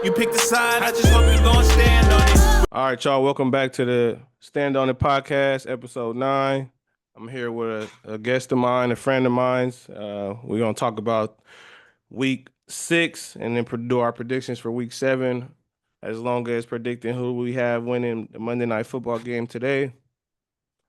You pick the side, I just hope you gon' stand on it. All right, y'all. Welcome back to the Stand on It podcast, episode 9. I'm here with a guest of mine, a friend of mine's. We're gonna talk about week 6 and then do our predictions for week 7, as long as predicting who we have winning the Monday Night Football game today.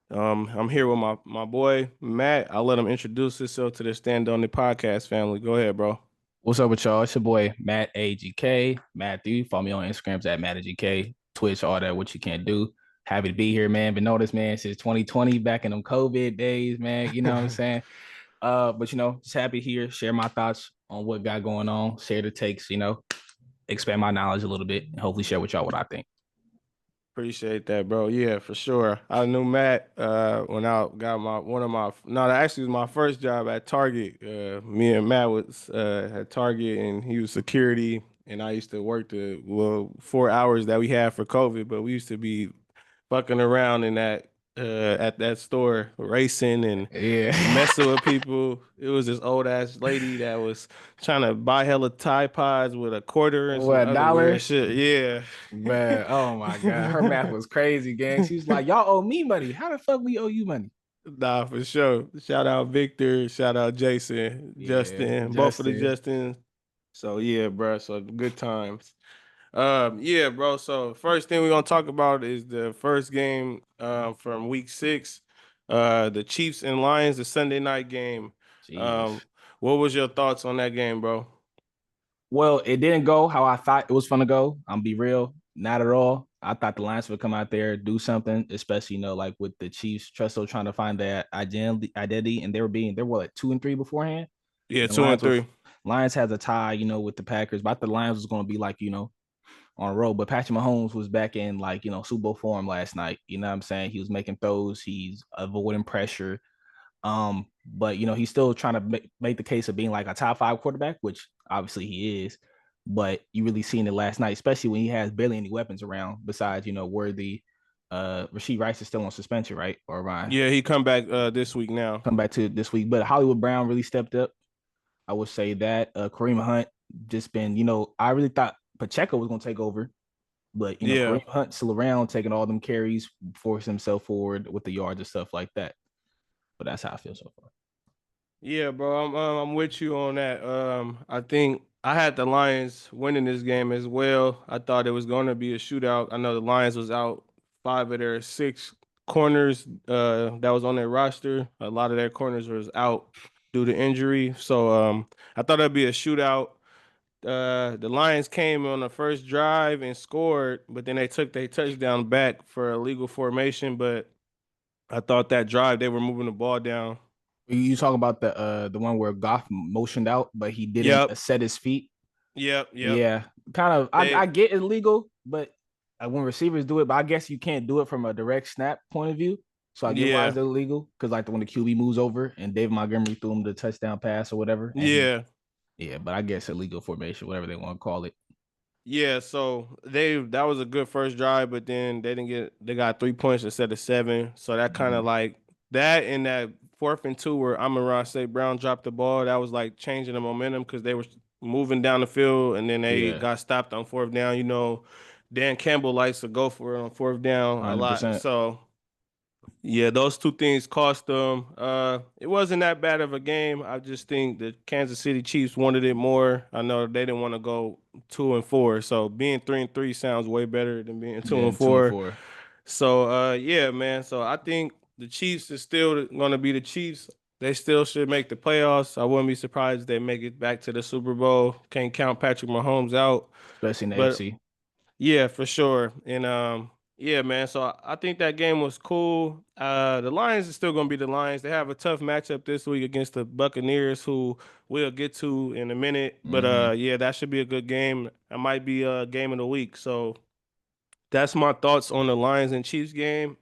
I'm here with my boy Matt. I'll let him introduce himself to the Stand on It podcast family. Go ahead, bro. What's up with y'all? It's your boy Matt AGK. Matthew. Follow me on Instagrams at MattAGK, Twitch, all that, what you can't do. Happy to be here, man. Been noticed, man, since 2020, back in them COVID days, man. You know what I'm saying? But just happy here, share my thoughts on what got going on, share the takes, expand my knowledge a little bit, and hopefully share with y'all what I think. Appreciate that, bro. Yeah, for sure. I knew Matt when I got that was my first job at Target. Me and Matt was at Target, and he was security, and I used to work the 4 hours that we had for COVID, but we used to be fucking around in that at that store, racing and messing with people. It was this old ass lady that was trying to buy hella Tide Pods with a quarter and some other $1? weird shit. Yeah. Man, oh my God. Her math was crazy, gang. She was like, y'all owe me money. How the fuck we owe you money? Nah, for sure. Shout out Victor. Shout out Jason, Justin, both of the Justins. So yeah, bro. So good times. Yeah, bro. So first thing we're gonna talk about is the first game from week 6. The Chiefs and Lions, the Sunday night game. What was your thoughts on that game, bro? Well, it didn't go how I thought it was gonna go. I'm be real, not at all. I thought the Lions would come out there, do something, especially like with the Chiefs, Tressel trying to find that identity, and they were like 2-3 beforehand. Yeah, the 2-3. Lions has a tie, with the Packers, but I thought the Lions was gonna be like on a roll. But Patrick Mahomes was back in Super Bowl form last night. You know what I'm saying? He was making throws, he's avoiding pressure. But he's still trying to make the case of being like a top 5 quarterback, which obviously he is. But you really seen it last night, especially when he has barely any weapons around besides, Worthy. Rashid Rice is still on suspension, right? Or Ryan? Yeah, he come back this week now. Come back to this week. But Hollywood Brown really stepped up. I would say that Kareem Hunt just been, I really thought Pacheco was gonna take over. But Kareem Hunt still around, taking all them carries, forcing himself forward with the yards and stuff like that. But that's how I feel so far. Yeah, bro, I'm with you on that. I think I had the Lions winning this game as well. I thought it was going to be a shootout. I know the Lions was out 5 of their 6 corners that was on their roster. A lot of their corners was out due to injury. So I thought it'd be a shootout. The Lions came on the first drive and scored, but then they took their touchdown back for a legal formation. But I thought that drive they were moving the ball down. You talk about the one where Goff motioned out, but he didn't set his feet. Yep. Yeah, kind of. I get illegal, but when receivers do it, but I guess you can't do it from a direct snap point of view. So I get why it's illegal, because like when the QB moves over and David Montgomery threw him the touchdown pass or whatever. Yeah, but I guess illegal formation, whatever they want to call it. Yeah, so that was a good first drive, but then they got 3 points instead of 7. So that kind of like that in that 4th and 2 where Amon-Ra St. Brown dropped the ball, that was like changing the momentum because they were moving down the field and then they got stopped on 4th down. Dan Campbell likes to go for it on 4th down 100%. A lot. So yeah, those 2 things cost them. It wasn't that bad of a game. I just think the Kansas City Chiefs wanted it more. I know they didn't want to go 2-4. So being 3-3 sounds way better than being 2-4. So yeah, man. So I think the Chiefs is still going to be the Chiefs. They still should make the playoffs. I wouldn't be surprised if they make it back to the Super Bowl. Can't count Patrick Mahomes out, especially in the AFC. Yeah, for sure. And yeah, man. So I think that game was cool. The Lions are still going to be the Lions. They have a tough matchup this week against the Buccaneers, who we'll get to in a minute. But yeah, that should be a good game. That might be a game of the week. So that's my thoughts on the Lions and Chiefs game.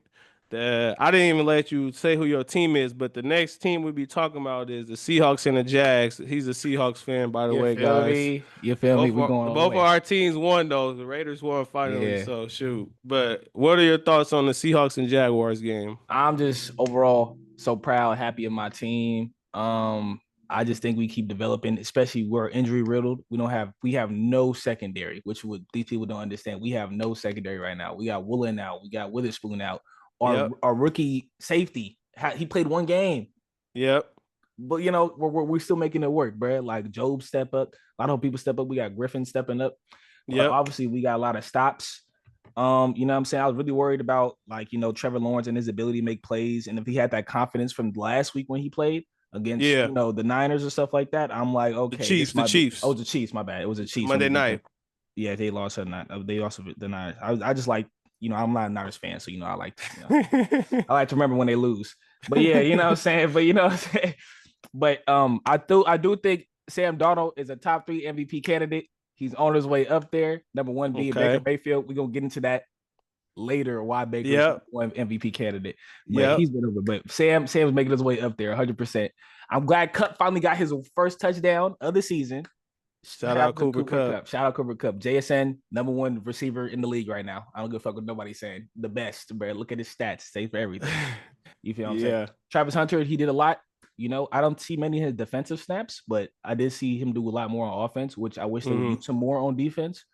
I didn't even let you say who your team is, but the next team we'll be talking about is the Seahawks and the Jags. He's a Seahawks fan, by the way, guys. You feel me? Both of our teams won, though. The Raiders won finally, so shoot. But what are your thoughts on the Seahawks and Jaguars game? I'm just overall so proud, happy of my team. I just think we keep developing, especially we're injury riddled. We have no secondary, which would these people don't understand. We have no secondary right now. We got Woolen out, we got Witherspoon out. Yep. Our rookie safety, he played one game, Yep. but you know we're still making it work, bro. Like Job step up, a lot of people step up. We got Griffin stepping up, but Yep. obviously we got a lot of stops. You know what I'm saying? I was really worried about like, you know, Trevor Lawrence and his ability to make plays. And if he had that confidence from last week when he played against, Yeah. you know, the Niners or stuff like that, I'm like, okay. The Chiefs. Oh, the Chiefs, my bad. It was the Chiefs. Monday night. Yeah, they lost at night. They also the Niners. I just like, you know, I'm not a Niners fan, so you know, I like I like to remember when they lose. But yeah, you know what I'm saying? But you know what I'm saying? But I do think Sam Darnold is a top 3 MVP candidate. He's on his way up there. Number 1 being Baker Mayfield. We're gonna get into that later. Why Baker's one MVP candidate. But he's been over. But Sam's making his way up there 100%. I'm glad Cup finally got his first touchdown of the season. Shout out Cooper Kupp. Shout out Cooper Kupp. JSN, number 1 receiver in the league right now. I don't give a fuck what nobody's saying. The best, bro. Look at his stats. Safe for everything. You feel what I'm saying? Travis Hunter, he did a lot. You know, I don't see many of his defensive snaps, but I did see him do a lot more on offense, which I wish they would do some more on defense.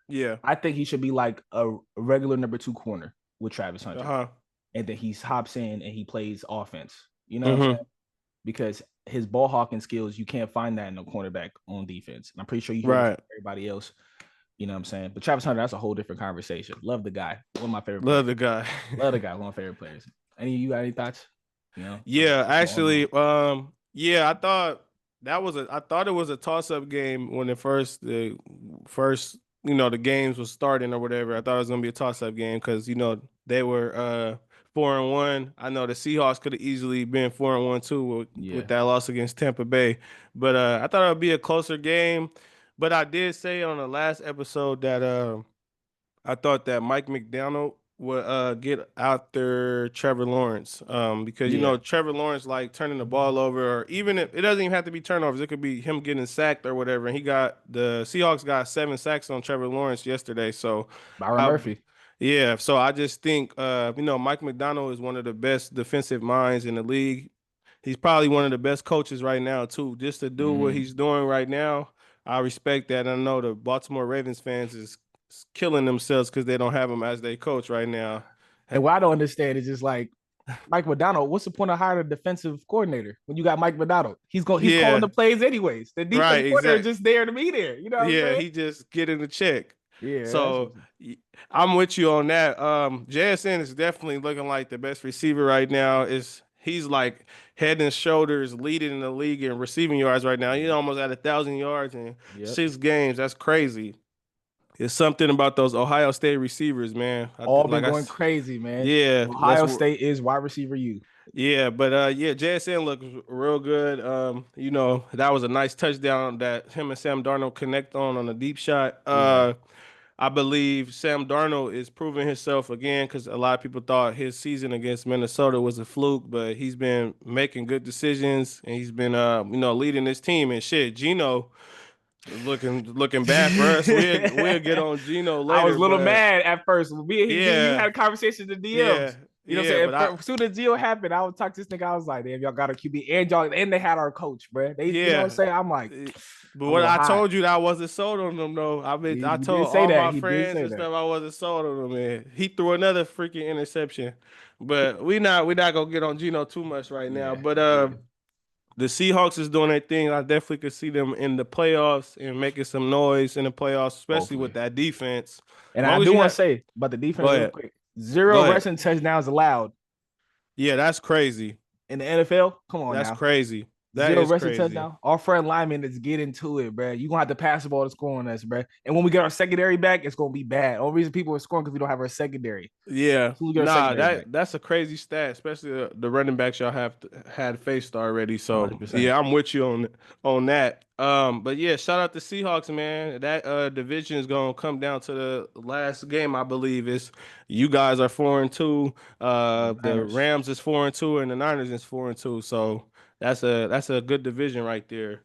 Yeah. I think he should be like a regular number 2 corner with Travis Hunter. And then he hops in and he plays offense. You know what I'm saying? Because his ball hawking skills, you can't find that in a cornerback on defense. And I'm pretty sure you hear everybody else. You know what I'm saying? But Travis Hunter, that's a whole different conversation. Love the guy. One of my favorite players. Love the guy. Love the guy. One of my favorite players. You got any thoughts? You know? Yeah, actually, I thought it was a toss-up game when the first, you know, the games was starting or whatever. I thought it was gonna be a toss-up game because, you know, they were 4-1. I know the Seahawks could have easily been 4-1 too with that loss against Tampa Bay. But I thought it would be a closer game. But I did say on the last episode that I thought that Mike McDonald would get out there Trevor Lawrence because you know Trevor Lawrence like turning the ball over, or even if it doesn't even have to be turnovers, it could be him getting sacked or whatever. And the Seahawks got 7 sacks on Trevor Lawrence yesterday. So Byron Murphy. Yeah, so I just think you know, Mike McDonald is one of the best defensive minds in the league. He's probably one of the best coaches right now too. Just to do what he's doing right now, I respect that. I know the Baltimore Ravens fans is killing themselves because they don't have him as their coach right now. And what I don't understand is just like Mike McDonald. What's the point of hiring a defensive coordinator when you got Mike McDonald? He's calling the plays anyways. The defensive coordinator is just there to be there. You know what I'm saying? He just getting the check. Yeah. So I'm with you on that. JSN is definitely looking like the best receiver right now. He's like head and shoulders leading in the league in receiving yards right now. He's almost at 1,000 yards in 6 games. That's crazy. It's something about those Ohio State receivers, man. Going crazy, man. Yeah. Ohio State is wide receiver U. Yeah, but JSN looks real good. You know, that was a nice touchdown that him and Sam Darnold connect on a deep shot. I believe Sam Darnold is proving himself again because a lot of people thought his season against Minnesota was a fluke, but he's been making good decisions and he's been you know, leading this team. And shit, Geno looking bad for us. We'll get on Geno later. I was a little mad at first. He had a conversation with the DMs. You know what I'm saying? As soon as deal happened, I would talk to this nigga. I was like, damn, y'all got a QB and they had our coach, bro. You know what I'm saying? I'm like, but what I told you that I wasn't sold on them though. I mean, I told all my friends and stuff I wasn't sold on them, man. He threw another freaking interception. But we not gonna get on Geno too much right now. But the Seahawks is doing their thing. I definitely could see them in the playoffs and making some noise in the playoffs, especially with that defense. And I do want to say about the defense real quick. 0 rushing touchdowns allowed. Yeah, that's crazy. In the NFL? Come on, that's crazy. That 0 is rushing crazy. touchdown. Our friend lineman is getting to it, bro. You're gonna have to pass the ball to score on us, bro. And when we get our secondary back, it's gonna be bad. Only reason people are scoring because we don't have our secondary. Yeah, that's a crazy stat, especially the running backs y'all had faced already. So 100%. Yeah, I'm with you on that. But yeah, shout out to Seahawks, man. That division is gonna come down to the last game, I believe. Is you guys are 4-2. The Rams is 4-2, and the Niners is 4-2. So that's a good division right there.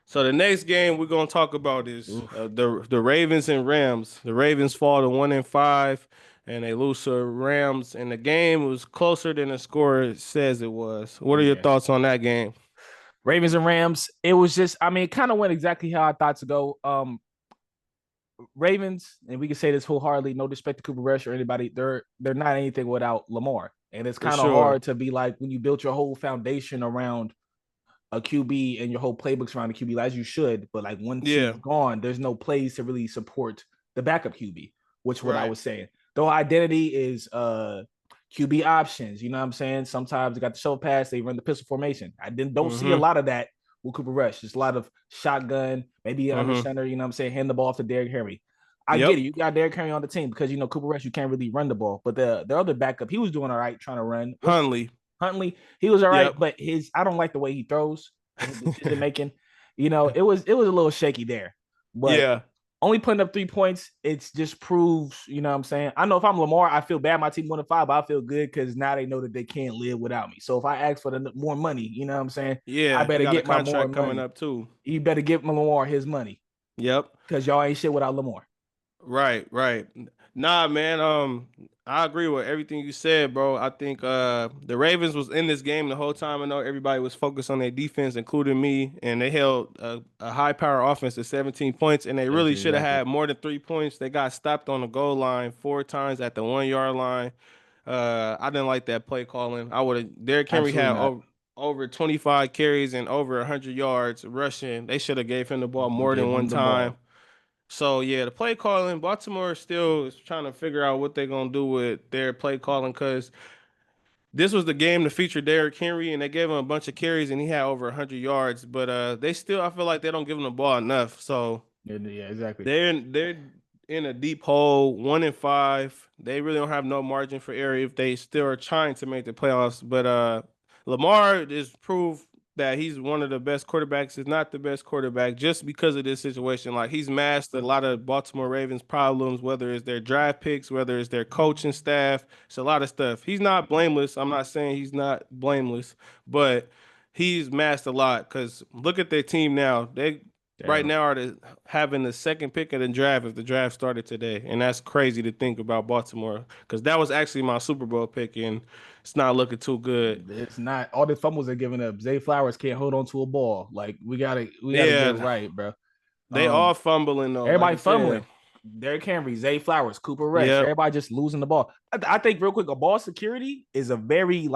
So the next game we're gonna talk about is the Ravens and Rams. The Ravens fall to 1-5, and they lose to Rams. And the game was closer than the score says it was. What are your thoughts on that game? Ravens and Rams. It was just, I mean, it kind of went exactly how I thought to go. Ravens, and we can say this wholeheartedly, no disrespect to Cooper Rush or anybody, they're not anything without Lamar. And it's For kind of sure. hard to be like when you built your whole foundation around a QB and your whole playbooks around the QB, as you should. But like once Yeah. he's gone, there's no plays to really support the backup QB, which is what I Right. was saying. Though identity is QB options, you know what I'm saying? Sometimes they got the show pass, they run the pistol formation. I don't see a lot of that with Cooper Rush. Just a lot of shotgun, maybe under center, you know what I'm saying? Hand the ball off to Derrick Henry. I get it. You got Derrick Henry on the team because, you know, Cooper Rush, you can't really run the ball. But the other backup, he was doing all right trying to run. Huntley, he was all right, but I don't like the way he throws. Decision making, you know, it was a little shaky there. But only putting up 3 points, it just proves, you know what I'm saying? I know if I'm Lamar, I feel bad my team won a 5, but I feel good because now they know that they can't live without me. So if I ask for the more money, you know what I'm saying? Yeah, I better get my more coming money. up too. You better give Lamar his money. Yep. Because y'all ain't shit without Lamar. Right. Nah, man. I agree with everything you said, bro. I think the Ravens was in this game the whole time. I know everybody was focused on their defense, including me, and they held a high power offense to 17 points, and they really should have had more than 3 points. They got stopped on the goal line 4 times at the 1 yard line. I didn't like that play calling. Derrick Henry had over 25 carries and over 100 yards rushing. They should have gave him the ball more than one time. So, yeah, the play calling, Baltimore still is trying to figure out what they're going to do with their play calling because this was the game to feature Derrick Henry, and they gave him a bunch of carries, and he had over 100 yards. But I feel like they don't give him the ball enough. So, yeah, exactly. They're in a deep hole, 1-5. They really don't have no margin for error if they still are trying to make the playoffs. But Lamar is proof that he's one of the best quarterbacks, if not the best quarterback, just because of this situation. Like he's masked a lot of Baltimore Ravens problems, whether it's their draft picks, whether it's their coaching staff. It's a lot of stuff. He's not blameless. I'm not saying he's not blameless, but he's masked a lot because look at their team now. They right now are having the second pick of the draft if the draft started today. And that's crazy to think about Baltimore because that was actually my Super Bowl pick, and it's not looking too good. It's not. All the fumbles are giving up. Zay Flowers can't hold on to a ball. Like we gotta get it right, bro. They all fumbling though. Everybody fumbling. Derrick Henry, Zay Flowers, Cooper Rush. Everybody just losing the ball. I think real quick, a ball security is a very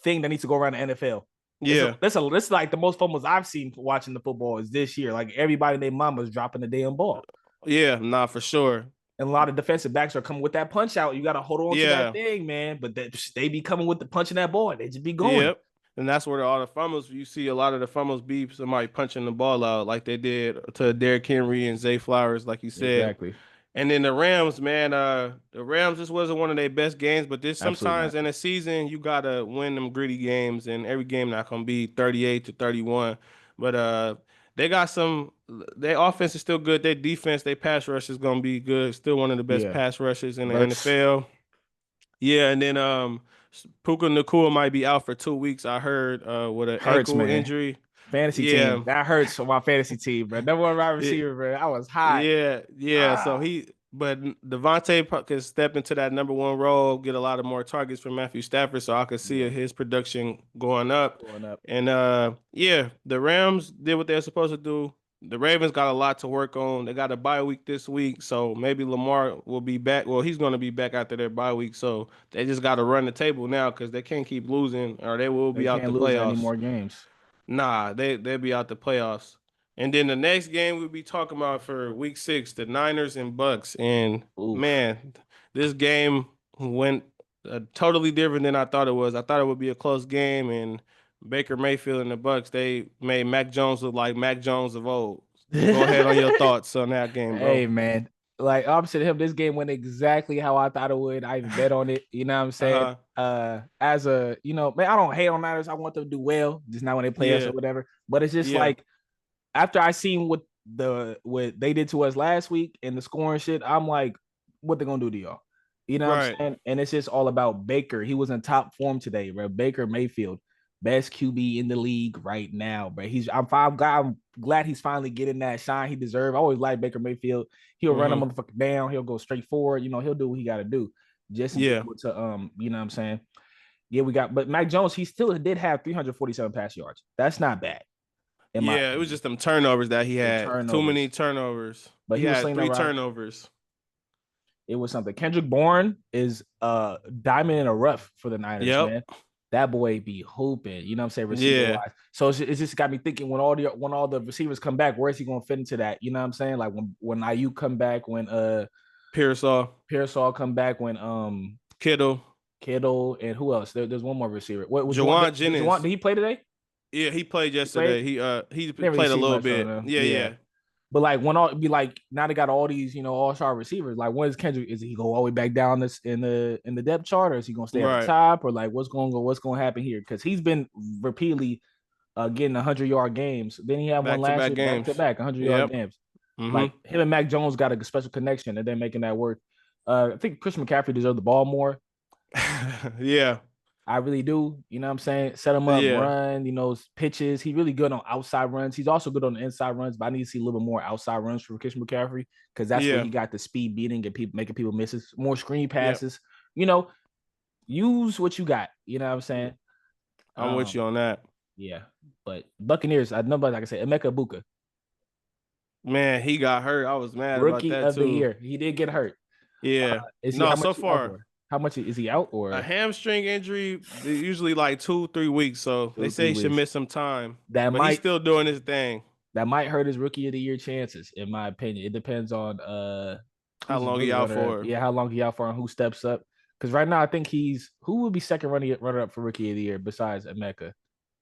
thing that needs to go around the NFL. Yeah, this is like the most fumbles I've seen watching the football is this year. Like everybody and their mama's dropping the damn ball. Yeah, nah, for sure. And a lot of defensive backs are coming with that punch out. You got to hold on to that thing, man. But they be coming with the punching that ball. They just be going. Yep. And that's where all the fumbles, you see a lot of the fumbles be somebody punching the ball out like they did to Derrick Henry and Zay Flowers, like you said. Exactly. And then the Rams, man, the Rams, this wasn't one of their best games, but sometimes in a season, you got to win them gritty games, and every game not going to be 38-31. But they got their offense is still good. Their defense, their pass rush is going to be good. Still one of the best pass rushers in the NFL. Yeah, and then Puka Nacua might be out for 2 weeks, I heard, with an ankle injury. Fantasy team. That hurts for my fantasy team, bro. Number one wide receiver, bro. I was hot. Yeah. So but Devontae can step into that number one role, get a lot of more targets from Matthew Stafford, so I could see his production going up. And the Rams did what they're supposed to do. The Ravens got a lot to work on. They got a bye week this week, so maybe Lamar will be back. Well, he's going to be back after their bye week, so they just got to run the table now because they can't keep losing, or they will be out the playoffs. Any more games? Nah, they'll be out the playoffs. And then the next game we'll be talking about for week 6, the Niners and Bucs. And man, this game went totally different than I thought it was. I thought it would be a close game, and Baker Mayfield and the Bucs, they made Mac Jones look like Mac Jones of old. Go ahead on your thoughts on that game, bro. Hey, man. Like opposite him, this game went exactly how I thought it would. I even bet on it. You know what I'm saying? As a, man, I don't hate on Niners. I want them to do well, just not when they play us or whatever. But it's just like after I seen what they did to us last week and the scoring shit, I'm like, what they gonna do to y'all? You know what I'm saying? And it's just all about Baker. He was in top form today, bro. Baker Mayfield, best QB in the league right now, bro. I'm glad he's finally getting that shine he deserves. I always like Baker Mayfield. He'll run a motherfucker down. He'll go straight forward. He'll do what he got to do. Just to, you know what I'm saying? Yeah, but Mac Jones, he still did have 347 pass yards. That's not bad. Yeah, it was just them turnovers that he had. Too many turnovers. But He he was had slinging 3 around. turnovers. It was something. Kendrick Bourne is diamond in a rough for the Niners, man. That boy be hooping, you know what I'm saying, receiver wise. So it's just got me thinking when all the receivers come back, where is he gonna fit into that? You know what I'm saying? Like when Ayuk come back, when Pearsall come back, when Kittle, and who else? There's one more receiver. What was Juwan Jennings? Did he play today? Yeah, he played yesterday. He played a little bit. Yeah. But like when all be like now they got all these all-star receivers. Like when is Kendrick? Is he go all the way back down this in the depth chart, or is he gonna stay at the top, or like what's gonna happen here? Because he's been repeatedly getting 100-yard games. Then he had one last year back to back 100-yard games. Mm-hmm. Like him and Mac Jones got a special connection, and they're making that work. I think Christian McCaffrey deserves the ball more. Yeah. I really do. You know what I'm saying? Set him up, run, pitches. He's really good on outside runs. He's also good on the inside runs, but I need to see a little bit more outside runs for Christian McCaffrey because that's where he got the speed beating and making people misses. More screen passes. Use what you got. You know what I'm saying? I'm with you on that. Yeah. But Buccaneers, nobody like I said, Emeka Buka. Man, he got hurt. I was mad Rookie about that too. Rookie of the year. He did get hurt. Yeah. So far. How much is he out? Or a hamstring injury? Usually like 2-3 weeks. So they say he should miss some time. But he's still doing his thing. That might hurt his rookie of the year chances, in my opinion. It depends on how long he out for. Yeah, how long he out for and who steps up. Because right now I think who would be second runner up for rookie of the year besides Emeka?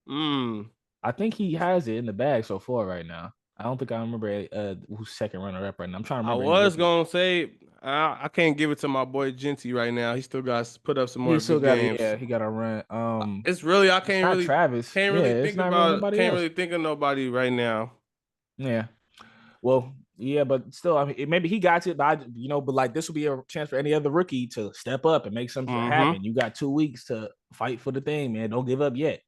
I think he has it in the bag so far right now. I don't think I remember who's second runner up right now. I'm trying to remember. I was gonna say I can't give it to my boy Genty right now. He still got to put up some more good games. Yeah, he got to run. It's really I can't really Travis. Can't really think about. Can't really think of nobody right now. Yeah. Well, yeah, but still, I mean, maybe he got it, but but like this will be a chance for any other rookie to step up and make something happen. You got 2 weeks to fight for the thing, man. Don't give up yet.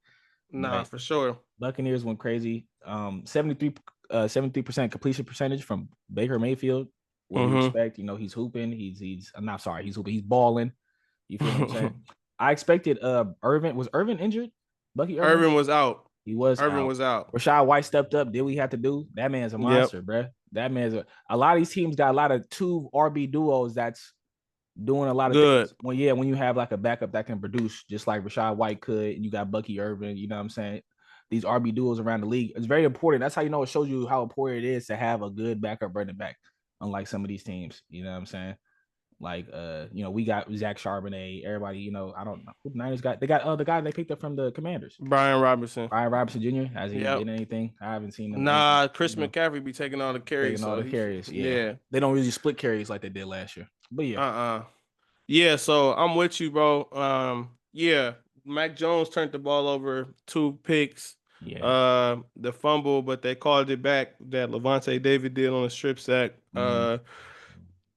Nah, for sure. Buccaneers went crazy. 73% completion percentage from Baker Mayfield. What do you expect? He's hooping. He's hooping. He's balling. You feel what I'm saying? I expected Irvin. Was Irvin injured? Bucky Irvin was out. He was. Irvin was out. Rashad White stepped up. Did we have to do? That man's a monster, bro. That man's a lot of these teams got a lot of 2 RB duos that's doing a lot of things. When you have like a backup that can produce just like Rashad White could, and you got Bucky Irvin, you know what I'm saying? These RB duos around the league. It's very important. That's how it shows you how important it is to have a good backup running back, unlike some of these teams. You know what I'm saying? Like we got Zach Charbonnet, everybody, I don't know who the Niners got. They got the guy they picked up from the Commanders. Brian Robinson Jr. Has he did anything? I haven't seen him. Nah, Chris McCaffrey be taking all the carries. Yeah. They don't really split carries like they did last year. But yeah, so I'm with you, bro. Mac Jones turned the ball over, 2 picks. Yeah. The fumble, but they called it back that Levante David did on a strip sack.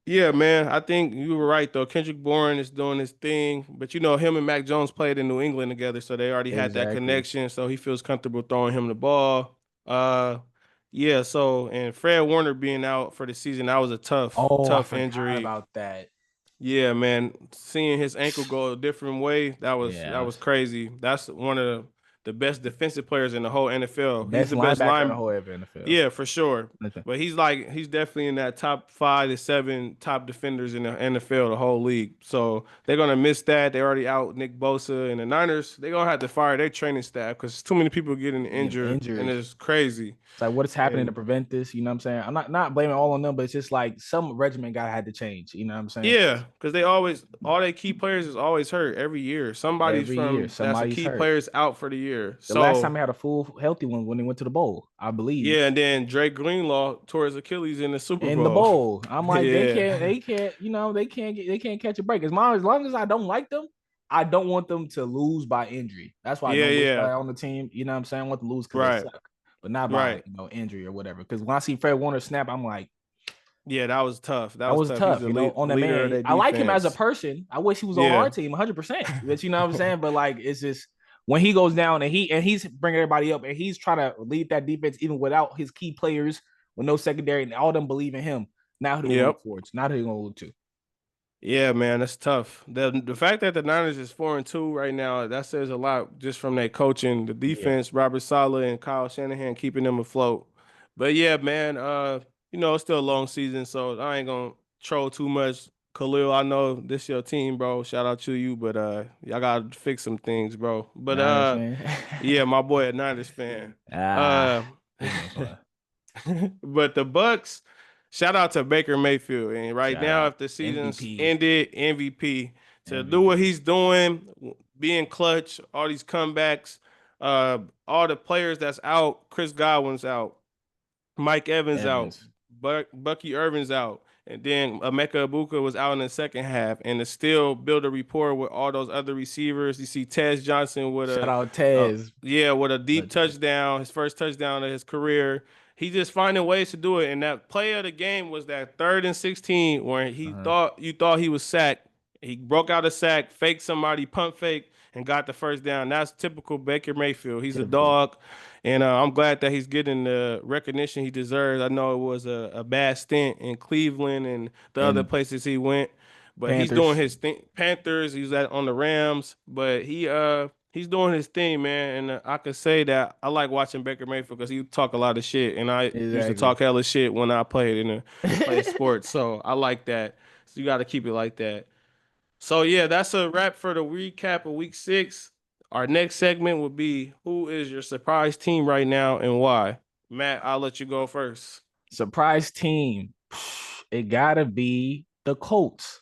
Yeah, man, I think you were right though. Kendrick Bourne is doing his thing, but him and Mac Jones played in New England together, so they already had that connection. So he feels comfortable throwing him the ball. So and Fred Warner being out for the season, that was a tough injury. About that. Yeah, man, seeing his ankle go a different way, that was crazy. That's one of the best defensive players in the whole NFL. He's the best linebacker in the whole NFL. Yeah, for sure. But he's definitely in that top 5 to 7 top defenders in the NFL, the whole league. So they're gonna miss that. They already out Nick Bosa, and the Niners, they're gonna have to fire their training staff because too many people getting injured, and it's crazy. It's like what is happening to prevent this? You know what I'm saying? I'm not blaming all on them, but it's just like some regimen had to change. You know what I'm saying? Yeah, because they always all their key players is always hurt every year. Somebody's key players out for the year. The last time he had a full healthy one when he went to the bowl, I believe. Yeah, and then Drake Greenlaw tore his Achilles in the Super Bowl. In the bowl, I'm like, they can't catch a break. As long as I don't like them, I don't want them to lose by injury. That's why I don't lose on the team. You know what I'm saying? I want them to lose because they suck, but not by injury or whatever. Because when I see Fred Warner snap, I'm like, yeah, that was tough. That was tough. On the man, I like him as a person. I wish he was on our team 100%. But you know what I'm saying? But like, it's just. When he goes down and he's bringing everybody up and he's trying to lead that defense even without his key players with no secondary and all them believe in him. Now who they going to look towards? Now who they going to look to? Yeah, man, that's tough. The fact that the Niners is 4-2 right now, that says a lot just from their coaching, the Yeah. defense, Robert Saleh and Kyle Shanahan keeping them afloat. But yeah, man, it's still a long season, so I ain't gonna troll too much. Khalil, I know this your team, bro. Shout out to you, but y'all gotta fix some things, bro. But Niners fan. yeah, my boy a Niners fan. Uh This ain't fun. But the Bucks, shout out to Baker Mayfield. And right Shout now, out if the season's MVP. ended, MVP to do what MVP. he's doing, being clutch, all these comebacks, all the players that's out. Chris Godwin's out, Mike Evans out, Evans. Bucky Irvin's out, and then Emeka Ibuka was out in the second half, and to still build a rapport with all those other receivers. You see Tez Johnson with Shout out uh, Tez. with a deep Legend. touchdown, his first touchdown of his career. He just finding ways to do it, and that play of the game was that 3rd and 16 where Uh-huh. you thought he was sacked. He broke out a sack, faked somebody, pump fake, and got the first down. That's typical Baker Mayfield. He's a Typical. dog. And I'm glad that he's getting the recognition he deserves. I know it was a bad stint in Cleveland and the other And places he went, but he's doing Panthers. his thing. Panthers, he's on the Rams, but he's doing his thing, man. And I can say that I like watching Baker Mayfield because he talk a lot of shit, and I used to Exactly. talk hella shit when I played played sports. So I like that. So you got to keep it like that. So yeah, that's a wrap for the recap of week 6. Our next segment will be who is your surprise team right now and why? Matt, I'll let you go first. Surprise team. It gotta be the Colts.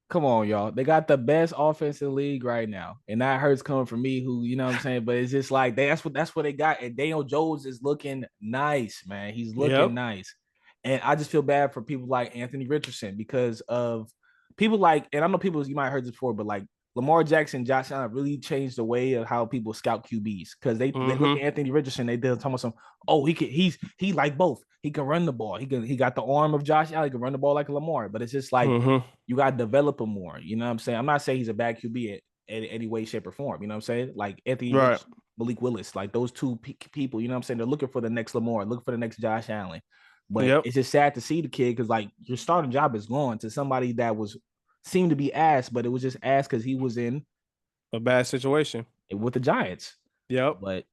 Come on, y'all. They got the best offensive league right now. And that hurts coming from me, who, you know what I'm saying? But it's just like that's what they got. And Daniel Jones is looking nice, man. He's looking Yep. nice. And I just feel bad for people like Anthony Richardson because of people like, and I know people you might have heard this before, but like Lamar Jackson, Josh Allen really changed the way of how people scout QBs. Because they look Mm-hmm. at Anthony Richardson, they did talking about some, oh, he like both. He can run the ball. He got the arm of Josh Allen, he can run the ball like Lamar, but it's just like Mm-hmm. you got to develop him more. You know what I'm saying? I'm not saying he's a bad QB at any way, shape, or form. You know what I'm saying? Like Anthony Right. Rich, Malik Willis, like those two people, you know what I'm saying? They're looking for the next Lamar, looking for the next Josh Allen. But Yep. it's just sad to see the kid because like your starting job is gone to somebody that was seemed to be ass, but it was just ass because he was in A bad situation. with the Giants. Yep. But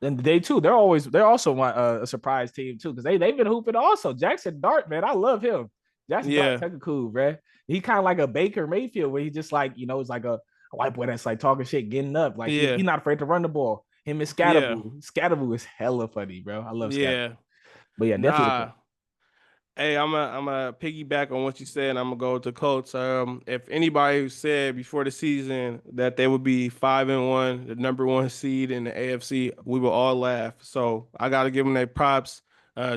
then they too, they're also a surprise team too because they've been hooping also. Jackson Dart, man, I love him. Jackson Dart, Yeah. take a cool, man. He kind of like a Baker Mayfield where he just like it's like a white boy that's like talking shit, getting up. Like Yeah. he's not afraid to run the ball. Him and Yeah. Scatterboo. Scatterboo is hella funny, bro. I love Scatterboo. Yeah. But yeah, definitely the Nah. Colts. Hey, I'm a piggyback on what you said. And I'm gonna go with the Colts. If anybody said before the season that they would be 5-1, the number 1 seed in the AFC, we will all laugh. So I gotta give them their props.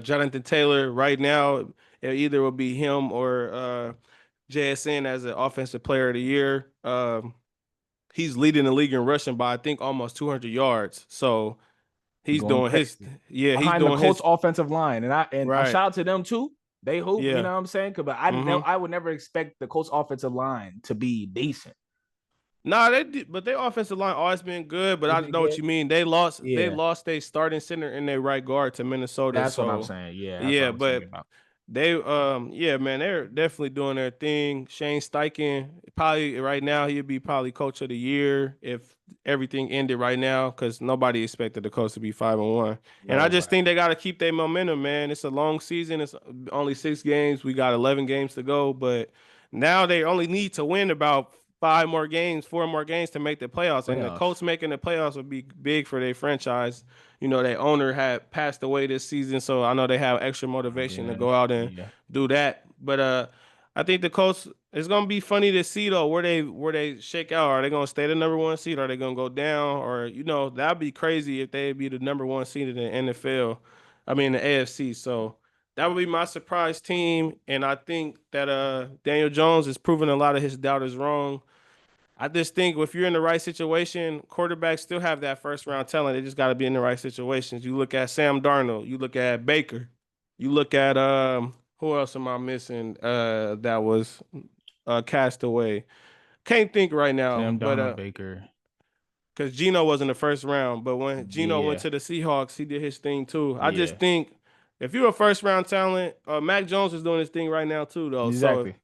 Jonathan Taylor, right now, it either will be him or JSN as an offensive player of the year. He's leading the league in rushing by I think almost 200 yards. So he's Going doing his crazy. yeah, he's Behind the doing Colts his offensive line. And I right. shout out to them too. They hoop, you Yeah. know what I'm saying? But Mm-hmm. I would never expect the Colts offensive line to be decent. Nah, but their offensive line always been good. But They I been know what good. you mean. They lost Yeah, their starting center and their right guard to Minnesota. that's what I'm So saying. Yeah, that's what I yeah, was thinking but about. they yeah, man, they're definitely doing their thing. Shane Steichen, probably right now he'd be probably coach of the year if everything ended right now, because nobody expected the Colts to be 5-1. And I just Nobody. think they gotta keep their momentum, man. It's a long season, it's only 6 games. We got 11 games to go, but now they only need to win about 5 more games, 4 more games to make the playoffs. And the Playoffs. Colts making the playoffs would be big for their franchise. You know, their owner had passed away this season, so I know they have extra motivation to Yeah, go out and yeah. do that. But I think the Colts, it's gonna be funny to see though where they shake out. Are they gonna stay the number 1 seed? Are they gonna go down? Or that'd be crazy if they'd be the number 1 seed in the NFL. I mean the AFC. So that would be my surprise team. And I think that Daniel Jones is proving a lot of his doubters wrong. I just think if you're in the right situation, quarterbacks still have that first round talent. They just got to be in the right situations. You look at Sam Darnold, you look at Baker, you look at who else am I missing? That was cast away. Can't think right now, Sam but Donald Baker. because Gino was in the first round, but when Gino went Yeah, to the Seahawks, he did his thing too. I just yeah. think if you're a first round talent, Mac Jones is doing his thing right now too, though. So Exactly.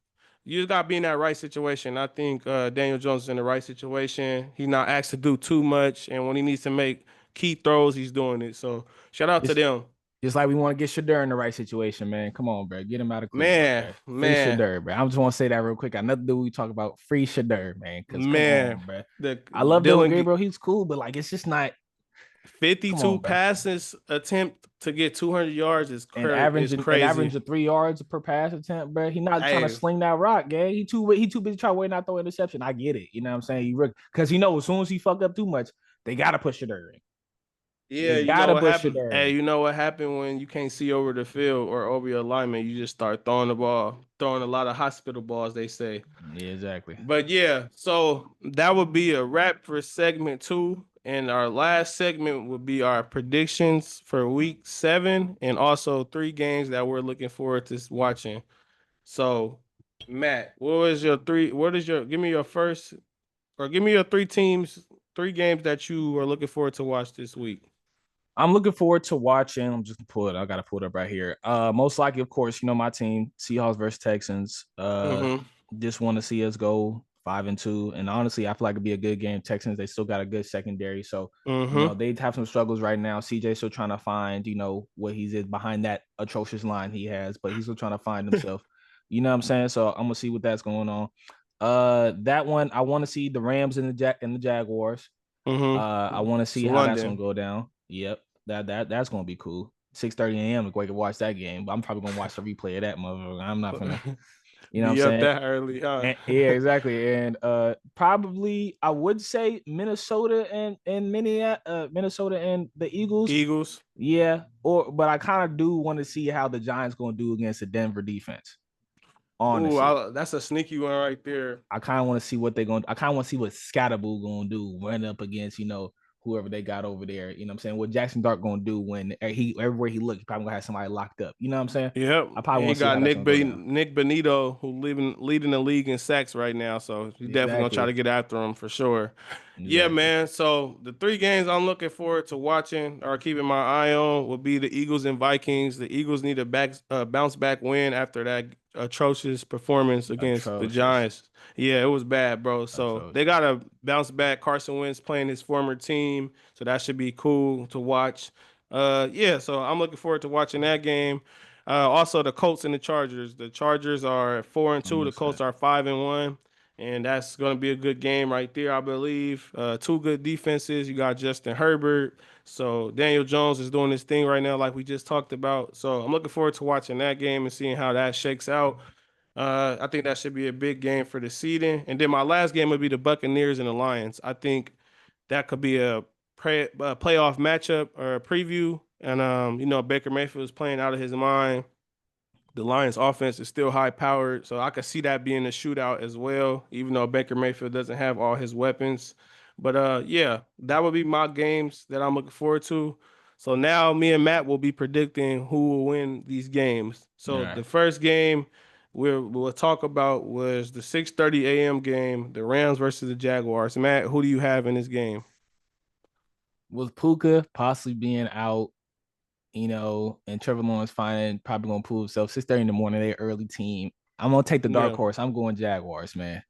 You just gotta be in that right situation. I think Daniel Jones is in the right situation. He's not asked to do too much, and when he needs to make key throws, he's doing it. So shout out to It's them. just like we want to get Shadur in the right situation, man. Come on, bro. Get him out of Cleveland, Man, bro. Free man, Shadur, bro. I just want to say that real quick. I nothing to do. We talk about free Shadur, man. Because come man. on, bro. The I love Dylan Dylan Gabriel. He's cool, but like it's just not. Come 52 on, bro. passes attempt to get 200 yards is And crazy. average of 3 yards per pass attempt, bro. He not trying to Hey, sling that rock, gang. He too busy trying to wait not throw interception. I get it. You know what I'm saying? Because as soon as he fuck up too much, they gotta push Shadur in. yeah, They you know gotta what push happened? Shadur Hey, in. you know what happened when you can't see over the field or over your alignment? You just start throwing the ball, throwing a lot of hospital balls, they say. Yeah, exactly. But yeah, so that would be a wrap for segment 2. And our last segment would be our predictions for week 7 and also 3 games that we're looking forward to watching. So, Matt, give me your first, or give me your 3 games that you are looking forward to watch this week. I'm looking forward to watching. I'm just gonna pull it. I gotta pull it up right here. Most likely, of course, my team, Seahawks versus Texans. Mm-hmm. Just want to see us go 5-2. And honestly, I feel like it'd be a good game. Texans, they still got a good secondary. So, Mm-hmm. they have some struggles right now. CJ still trying to find, what he's is behind that atrocious line he has, but he's still trying to find himself. You know what I'm saying? So I'm gonna see what that's going on. That one, I want to see the Rams and the Jaguars. I want to It's see how that's gonna London. go down. Yep, that's gonna be cool. 6:30 a.m. to go and watch that game, but I'm probably gonna watch the replay of that motherfucker. I'm not gonna, what I'm Be up saying? that early, huh? Yeah, exactly. And probably I would say Minnesota and Minnesota and the Eagles. Eagles. Yeah, but I kind of do want to see how the Giants gonna do against the Denver defense. Honestly, That's a sneaky one right there. I kind of want to see what they're going. I kind of want to see what Scatterboo gonna do run up against whoever they got over there. You know what I'm saying? What Jackson Dart gonna do when everywhere he look, he probably gonna have somebody locked up. You know what I'm saying? Yep. I probably And you want to see got how that's gonna go down. Nick Benito, who leading the league in sacks right now. So you definitely gonna try Exactly. to get after him for sure. Yeah, Exactly. man. So the 3 games I'm looking forward to watching or keeping my eye on will be the Eagles and Vikings. The Eagles need a bounce back win after that atrocious performance against the Atrocious. Giants. Yeah, it was bad, bro. So they Atrocious. gotta bounce back. Carson Wentz playing his former team, so that should be cool to watch. Yeah, so I'm looking forward to watching that game. Also the Colts and the Chargers. The Chargers are 4-2. The Colts 100%. are 5-1. And that's going to be a good game right there, I believe. 2 good defenses. You got Justin Herbert. So Daniel Jones is doing his thing right now, like we just talked about. So I'm looking forward to watching that game and seeing how that shakes out. I think that should be a big game for the seeding. And then my last game would be the Buccaneers and the Lions. I think that could be a playoff matchup or a preview. And Baker Mayfield is playing out of his mind. The Lions offense is still high powered, so I could see that being a shootout as well, even though Baker Mayfield doesn't have all his weapons. But yeah, that would be my games that I'm looking forward to. So now me and Matt will be predicting who will win these games. All So right. the first game we'll talk about was the 6:30 a.m. game, the Rams versus the Jaguars. Matt, who do you have in this game? With Puka possibly being out, and Trevor Lawrence probably gonna prove himself 6:30 in the morning, they early team. I'm gonna take the dark Yeah. horse. I'm going Jaguars, man.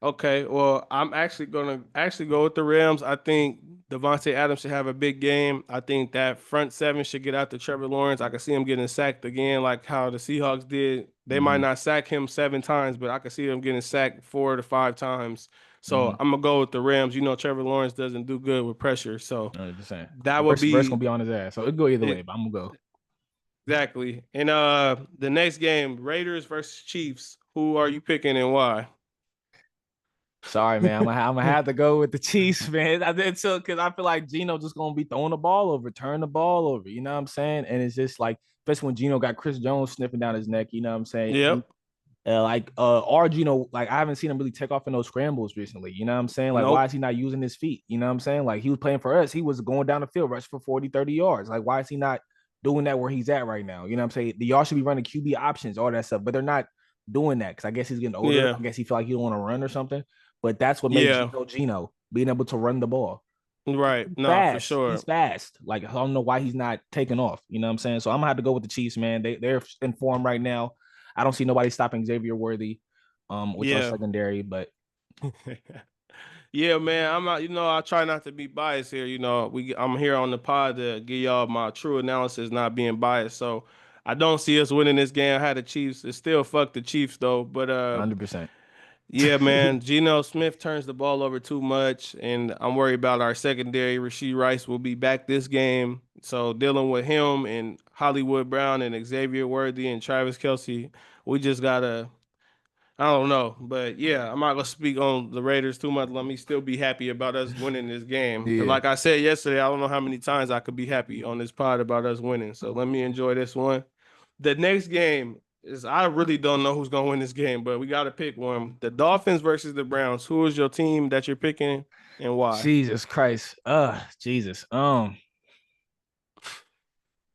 Okay, well, I'm actually gonna go with the Rams. I think Devontae Adams should have a big game. I think that front seven should get out to Trevor Lawrence. I can see him getting sacked again, like how the Seahawks did. They might Mm-hmm. not sack him 7 times, but I can see him getting sacked 4 to 5 times. So Mm-hmm. I'm gonna go with the Rams. Trevor Lawrence doesn't do good with pressure, so 100%. that would Verse gonna be be on his ass, so it go either way. it, But I'm gonna go. exactly. And the next game, Raiders versus Chiefs. Who are you picking and why? Sorry, man. I'm gonna have to go with the Chiefs, man. I did so because I feel like Gino just gonna be throwing the ball over, turn the ball over. You know what I'm saying? And it's just like, especially when Gino got Chris Jones sniffing down his neck. You know what I'm saying? And Yep. our Gino, like I haven't seen him really take off in those scrambles recently. You know what I'm saying? Like, why is Nope. he not using his feet? You know what I'm saying? Like he was playing for us. He was going down the field, rush for 40, 30 yards. Like, why is he not doing that where he's at right now? You know what I'm saying? The y'all should be running QB options, all that stuff, but they're not doing that because I guess he's getting older. Yeah. I guess he feel like he don't want to run or something. But that's what makes Yeah. Gino being able to run the ball. Right. He's No, for fast. sure. He's fast. Like I don't know why he's not taking off. You know what I'm saying? So I'm gonna have to go with the Chiefs, man. They're in form right now. I don't see nobody stopping Xavier Worthy. with our secondary, but Yeah, man. I'm not, I try not to be biased here. I'm here on the pod to give y'all my true analysis, not being biased. So I don't see us winning this game. I had the Chiefs. It's still fuck the Chiefs though. But 100%. yeah, man. Geno Smith turns the ball over too much, and I'm worried about our secondary. Rashee Rice will be back this game. So dealing with him and Hollywood Brown and Xavier Worthy and Travis Kelce, we just gotta I don't know, but yeah, I'm not gonna speak on the Raiders too much. Let me still be happy about us winning this game. Cause Yeah. like I said yesterday, I don't know how many times I could be happy on this pod about us winning. So let me enjoy this one. The next game is I really don't know who's gonna win this game, but we gotta pick one. The Dolphins versus the Browns. Who is your team that you're picking and why? Jesus Christ. Jesus.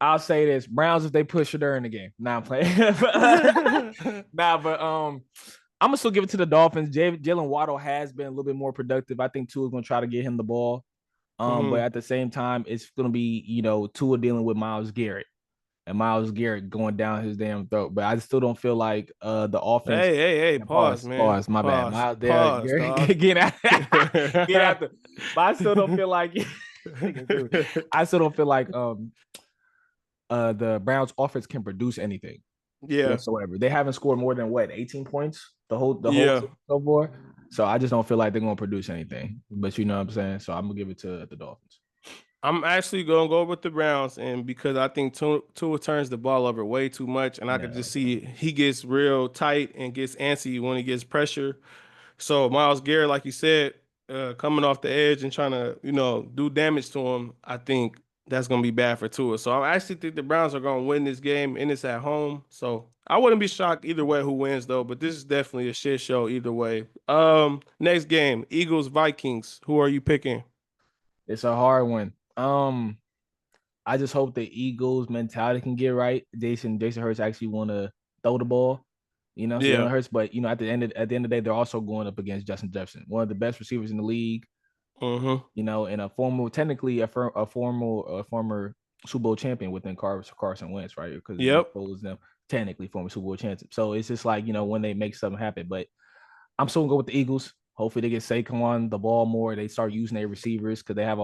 I'll say this: Browns if they push it during the game. Nah, I'm playing. But I'm gonna still give it to the Dolphins. Jalen Waddle has been a little bit more productive. I think Tua is gonna try to get him the ball. But at the same time, it's gonna be Tua dealing with Myles Garrett and Myles Garrett going down his damn throat. But I still don't feel like the offense. Hey, pause, man. My bad. Myles Garrett, dog. get out, get out. But I still don't feel like. I still don't feel like the Browns offense can produce anything whatsoever. They haven't scored more than 18 points the whole season so far. So I just don't feel like they're gonna produce anything. But you know what I'm saying? So I'm gonna give it to the Dolphins. I'm actually gonna go with the Browns, and because I think Tua turns the ball over way too much, and I could just see he gets real tight and gets antsy when he gets pressure. So Myles Garrett, like you said, coming off the edge and trying to do damage to him, I think that's gonna be bad for Tua. So I actually think the Browns are gonna win this game, and it's at home. So I wouldn't be shocked either way who wins though. But this is definitely a shit show either way. Next game, Eagles Vikings. Who are you picking? It's a hard one. I just hope the Eagles mentality can get right. Jason Hurts actually want to throw the ball. Jalen Hurts, but at the end of the day, they're also going up against Justin Jefferson, one of the best receivers in the league. And a former Super Bowl champion within Carson Wentz, right? Because was them technically former Super Bowl champion. So it's just like when they make something happen. But I'm still gonna go with the Eagles. Hopefully they get Saquon the ball more. They start using their receivers because they have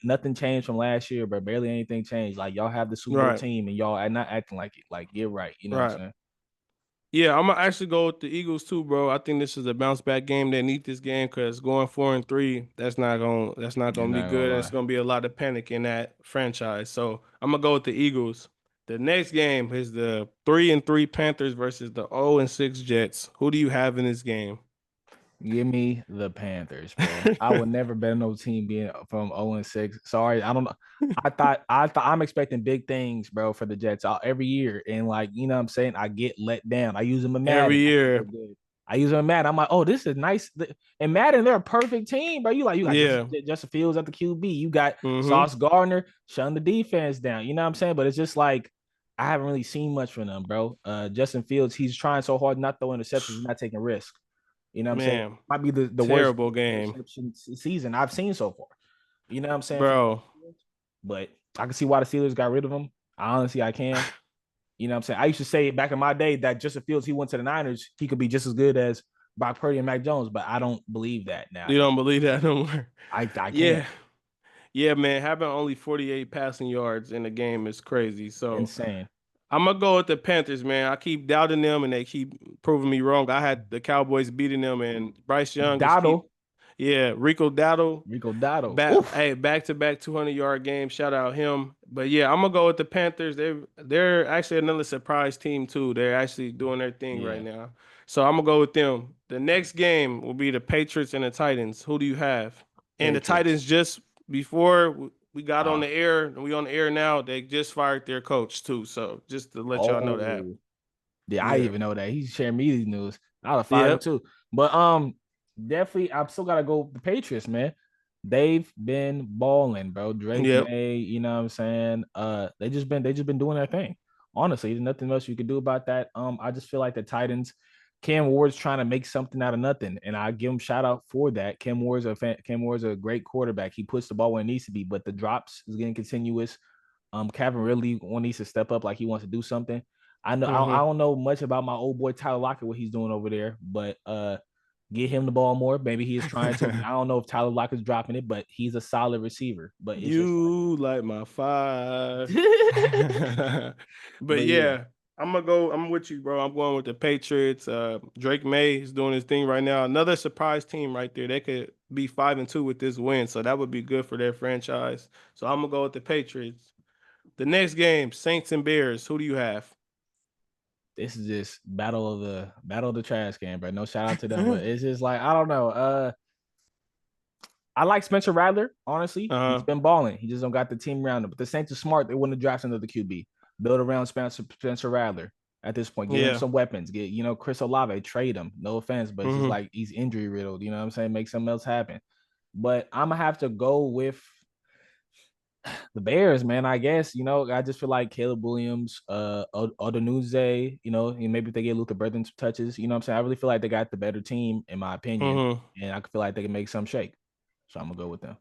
nothing changed from last year, but barely anything changed. Like y'all have the Super Bowl team and y'all are not acting like it. Like get right. You know what I'm saying? Yeah, I'm gonna actually go with the Eagles too, bro. I think this is a bounce back game. They need this game because going 4-3, that's not gonna be good. It's gonna be a lot of panic in that franchise. So I'm gonna go with the Eagles. The next game is the 3-3 Panthers versus the 0-6 Jets. Who do you have in this game? Give me the Panthers, bro. I would never bet no team being from 0-6. Sorry, I don't know. I thought I'm expecting big things, bro, for the Jets every year. And you know what I'm saying? I get let down. I use them in Madden. Every year. I use them in Madden. I'm like, oh, this is nice. And Madden, they're a perfect team, bro. You got Justin Fields at the QB. You got Sauce Gardner shutting the defense down. You know what I'm saying? But it's just like I haven't really seen much from them, bro. Justin Fields, he's trying so hard not throwing interceptions, he's not taking risks. You know what I'm saying? Might be the terrible worst game season I've seen so far. You know what I'm saying? Bro. But I can see why the Steelers got rid of him. Honestly, I can. You know what I'm saying? I used to say back in my day that Justin Fields, he went to the Niners, he could be just as good as Brock Purdy and Mac Jones, but I don't believe that now. You don't believe that no more? I can't. Yeah, man. Having only 48 passing yards in the game is crazy. So insane. I'm gonna go with the Panthers, man. I keep doubting them, and they keep proving me wrong. I had the Cowboys beating them, and Bryce Young. Rico Dowdle. Back-to-back 200-yard game. Shout out him. But yeah, I'm gonna go with the Panthers. They're actually another surprise team too. They're actually doing their thing right now. So I'm gonna go with them. The next game will be the Patriots and the Titans. Who do you have? And the Titans just before we got on the air, and we on the air now, they just fired their coach too. So just to let y'all know that. Yeah, I even know that. He's sharing me these news. I'll have fired him too. But definitely I've still gotta go with the Patriots, man. They've been balling, bro. Drake May, you know what I'm saying? They just been doing their thing. Honestly, there's nothing else you could do about that. I just feel like the Titans, Cam Ward's trying to make something out of nothing, and I give him shout out for that. Cam Ward's a great quarterback. He puts the ball where it needs to be, but the drops is getting continuous. Calvin Ridley needs to step up like he wants to do something. I know I don't know much about my old boy Tyler Lockett, what he's doing over there, but get him the ball more. Maybe he is trying to. I don't know if Tyler Lockett's dropping it, but he's a solid receiver. But it's just You like my fire. But yeah. yeah, I'm with you, bro. I'm going with the Patriots. Drake May is doing his thing right now. Another surprise team right there. They could be 5-2 with this win, so that would be good for their franchise. So I'm gonna go with the Patriots. The next game, Saints and Bears. Who do you have? This is just battle of the trash can, bro. No shout out to them, but it's just like I don't know. I like Spencer Rattler, honestly. He's been balling. He just don't got the team around him. But the Saints are smart. They wouldn't have drafted another QB. Build around Spencer Rattler at this point. Give him some weapons. Get, Chris Olave, trade him. No offense, but it's just like he's injury riddled. You know what I'm saying? Make something else happen. But I'm gonna have to go with the Bears, man. I guess, I just feel like Caleb Williams, Odunze, maybe if they get Luther Burden some touches, you know what I'm saying? I really feel like they got the better team, in my opinion. And I feel like they can make some shake. So I'm gonna go with them.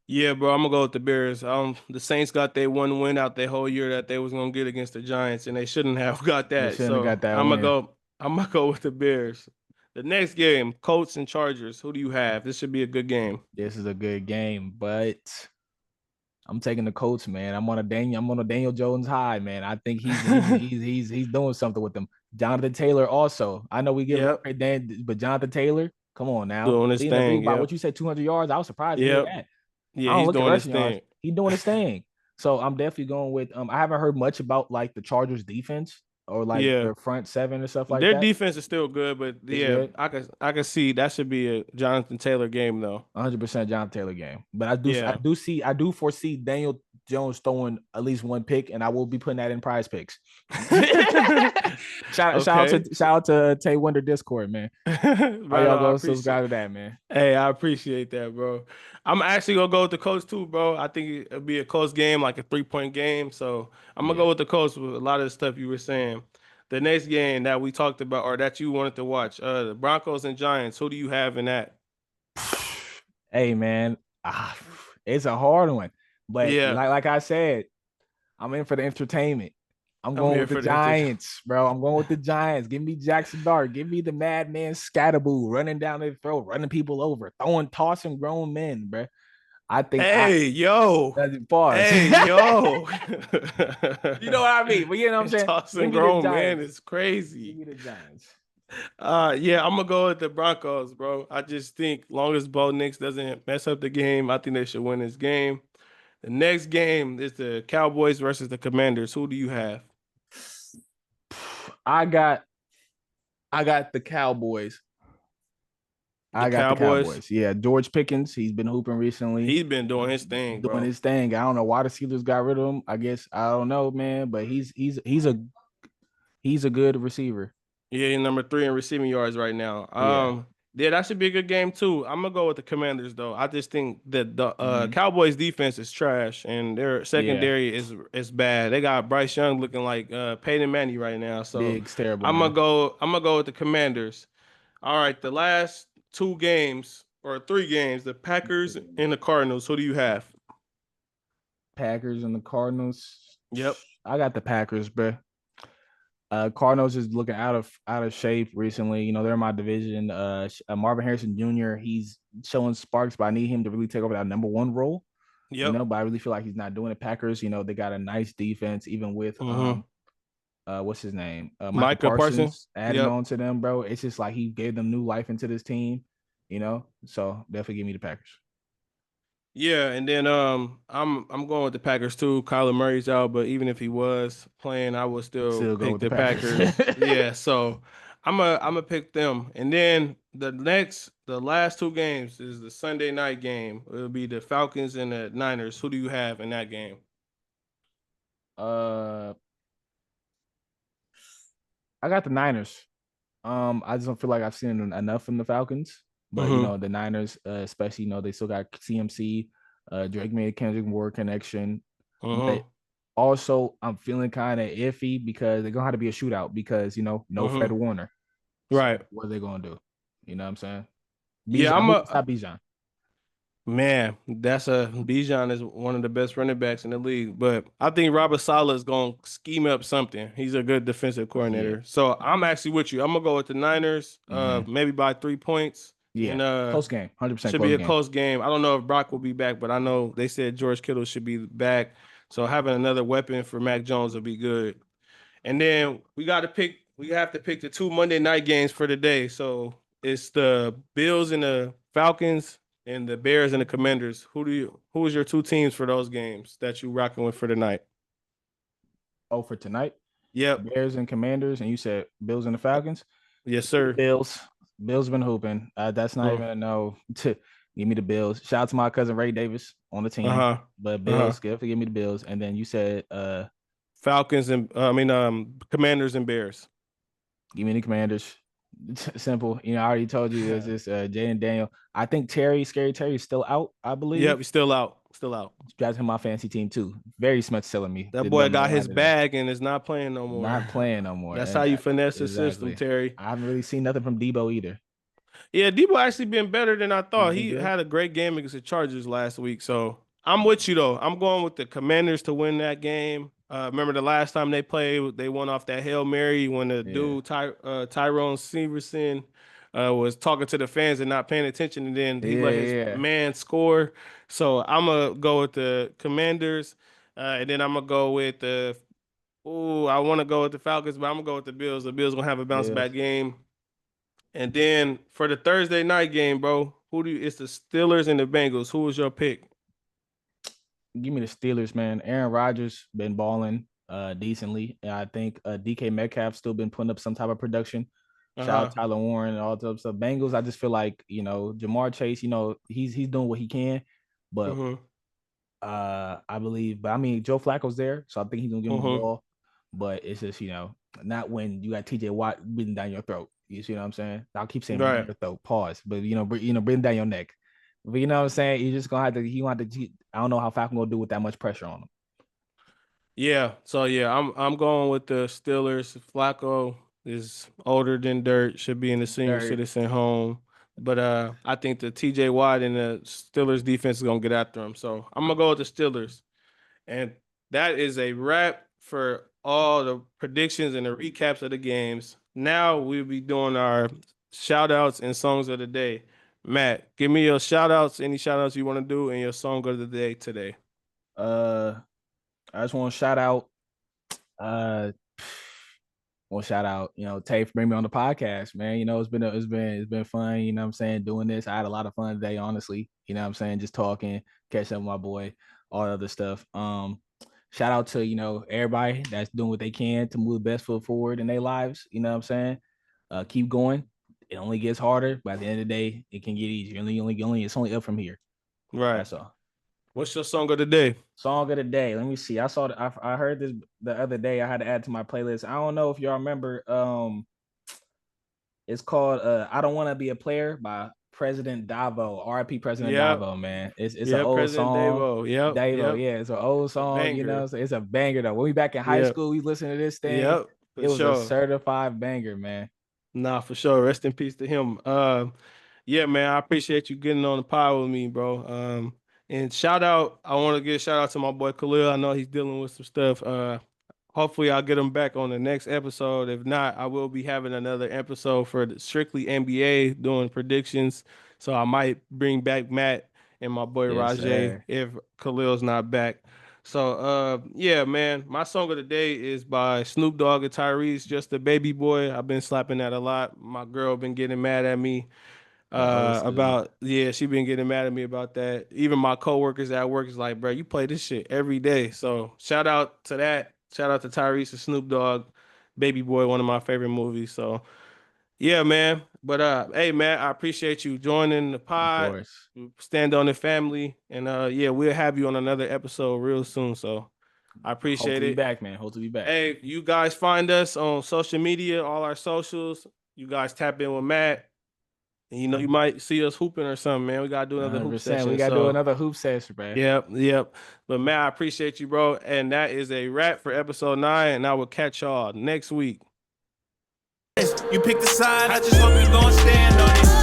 Yeah, bro, I'm gonna go with the Bears. The Saints got their one win out their whole year that they was gonna get against the Giants, and they shouldn't have got that. They shouldn't have got that I'm win. gonna go with the Bears. The next game, Colts and Chargers. Who do you have? This should be a good game. This is a good game, but I'm taking the Colts, man. I'm on a Daniel Jones high, man. I think he's doing something with them. Jonathan Taylor also. I know we give up Dan, but Jonathan Taylor, come on now. Doing his thing. What you said, 200 yards. I was surprised to hear that. Yeah, he's doing his thing. Yards. He's doing his thing. So I'm definitely going with. I haven't heard much about like the Chargers defense or like their front seven or stuff like that. Their defense is still good, but good. I can see that should be a Jonathan Taylor game though. 100% Jonathan Taylor game. But I do foresee Daniel Jones throwing at least one pick, and I will be putting that in prize picks. Shout out to Tay Wonder Discord, man. Y'all go subscribe to that, man. Hey, I appreciate that, bro. I'm actually gonna go with the Colts too, bro. I think it'll be a close game, like a 3-point game. So I'm gonna go with the Colts with a lot of the stuff you were saying. The next game that we talked about or that you wanted to watch, the Broncos and Giants. Who do you have in that? Hey, man, it's a hard one, but like I said, I'm in for the entertainment. I'm going with the Giants, bro. I'm going with the Giants. Give me Jackson Dart. Give me the madman Scatterboo running down their throat, running people over, tossing grown men, bro. I think. Hey, yo. Pause. Hey, yo. You know what I mean? But you know what I'm saying? Tossing grown men is crazy. Give me the Giants. Yeah, I'm gonna go with the Broncos, bro. I just think long as Bo Nix doesn't mess up the game, I think they should win this game. The next game is the Cowboys versus the Commanders. Who do you have? I got the Cowboys. I got the Cowboys. Yeah, George Pickens. He's been hooping recently. He's been doing his thing, bro. Doing his thing. I don't know why the Steelers got rid of him. I guess I don't know, man. But he's a good receiver. Yeah, he's number 3 in receiving yards right now. Yeah, that should be a good game too. I'm gonna go with the Commanders though. I just think that the Cowboys defense is trash and their secondary is bad. They got Bryce Young looking like Peyton Manning right now. So Big's terrible. I'm gonna go with the Commanders. All right, the last 2 games or 3 games, the Packers and the Cardinals. Who do you have? Packers and the Cardinals. Yep. I got the Packers, bro. Cardinals is looking out of shape recently. They're in my division. Marvin Harrison Jr., he's showing sparks, but I need him to really take over that number 1 role. Yep. But I really feel like he's not doing it. Packers, they got a nice defense, even with what's his name? Micah Parsons adding on to them, bro. It's just like he gave them new life into this team, So definitely give me the Packers. Yeah, and then I'm going with the Packers too. Kyler Murray's out, but even if he was playing, I would still pick the Packers. Yeah, so I'm a pick them. And then the last 2 games is the Sunday night game. It'll be the Falcons and the Niners. Who do you have in that game? I got the Niners. I just don't feel like I've seen enough from the Falcons. But the Niners, especially, they still got CMC, Drake May, Kendrick Moore connection. But also, I'm feeling kind of iffy because they're gonna have to be a shootout because no Fred Warner. Right. So what are they gonna do? You know what I'm saying? Bijan, Stop Bijan. Man, Bijan is one of the best running backs in the league. But I think Robert Saleh is gonna scheme up something. He's a good defensive Yeah. coordinator. So I'm actually with you. I'm gonna go with the Niners, maybe by 3 points. Yeah. And Close game. 100% should be close a game. close game. I don't know if Brock will be back, but I know they said George Kittle should be back. So having another weapon for Mac Jones will be good. And then we have to pick the two Monday night games for the day. So it's the Bills and the Falcons and the Bears and the Commanders. Who is your two teams for those games that you rocking with for the night? Oh, for tonight? Yep. Bears and Commanders, and you said Bills and the Falcons? Yes, sir. Bills. Bills been hooping. That's not even a no. Give me the Bills. Shout out to my cousin Ray Davis on the team. But Bills, give me the Bills. And then you said Falcons and Commanders and Bears. Give me the Commanders. Simple. I already told you there's this Jaden Daniel. I think Scary Terry is still out, I believe. Yep, he's still out. Still out. Drafted him my fantasy team too. Very much selling me. That boy got his bag and is not playing no more. Not playing no more. That's how you finesse the system, Terry. I haven't really seen nothing from Debo either. Yeah, Debo actually been better than I thought. He had a great game against the Chargers last week. So I'm with you though. I'm going with the Commanders to win that game. Remember the last time they played, they won off that Hail Mary when the dude Tyrone Severson was talking to the fans and not paying attention, and then he let his man score. So I'm gonna go with the Commanders, and then I'm gonna go with the. I want to go with the Falcons, but I'm gonna go with the Bills. The Bills gonna have a bounce back game. And then for the Thursday night game, bro, it's the Steelers and the Bengals. Who was your pick? Give me the Steelers, man. Aaron Rodgers been balling decently. And I think DK Metcalf still been putting up some type of production. Shout out Tyler Warren and all that stuff. Bengals, I just feel like, Jamar Chase, he's doing what he can. But I believe, Joe Flacco's there, so I think he's gonna give him the ball. But it's just, not when you got TJ Watt breathing down your throat. You see what I'm saying? I'll keep saying your throat, pause. But breathing down your neck. But you know what I'm saying? You're just gonna have to I don't know how Falcon gonna do with that much pressure on him. Yeah. So I'm going with the Steelers. Flacco is older than dirt, should be in the senior citizen home. But I think the TJ Watt and the Steelers defense is gonna get after him. So I'm gonna go with the Steelers. And that is a wrap for all the predictions and the recaps of the games. Now we'll be doing our shout outs and songs of the day. Matt, give me your shout outs, any shout outs you want to do, and your song of the day today. I just want to shout out Tay for bringing me on the podcast, man. It's been fun, you know what I'm saying, doing this. I had a lot of fun today, honestly. You know what I'm saying, just talking, catching up with my boy, all the other stuff. Shout out to, everybody that's doing what they can to move the best foot forward in their lives. You know what I'm saying? Keep going. It only gets harder, but at the end of the day, it can get easier. It's only up from here. Right. That's all. What's your song of the day? Song of the day. Let me see. I heard this the other day. I had to add to my playlist. I don't know if y'all remember. It's called "I Don't Want to Be a Player" by President Davo. R.I.P. President Davo, man. It's an old President song. Davo. Yeah, it's an old song. Banger. So it's a banger though. When we back in high school, we listened to this thing. Yep, it was a certified banger, man. Nah, for sure. Rest in peace to him. Yeah, man. I appreciate you getting on the pod with me, bro. And I want to give a shout out to my boy Khalil. I know he's dealing with some stuff. Hopefully I'll get him back on the next episode. If not, I will be having another episode for the Strictly NBA doing predictions. So I might bring back Matt and my boy Rajay if Khalil's not back. So yeah, man. My song of the day is by Snoop Dogg and Tyrese, Just a Baby Boy. I've been slapping that a lot. My girl been getting mad at me. She been getting mad at me about that. Even my coworkers at work is like, bro, you play this shit every day. So shout out to that. Shout out to Tyrese and Snoop Dogg, Baby Boy, one of my favorite movies. So yeah, man. But hey, man, I appreciate you joining the pod. Of course. Stand on the family, and we'll have you on another episode real soon. So I appreciate it. Hope to be back, man. Hope to be back. Hey, you guys find us on social media, all our socials. You guys tap in with Matt. And you might see us hooping or something, man. We gotta do another hoop session. We gotta do another hoop session, man. Yep. But Matt, I appreciate you, bro. And that is a wrap for episode 9. And I will catch y'all next week. You pick the side, I just hope you gon' stand on it.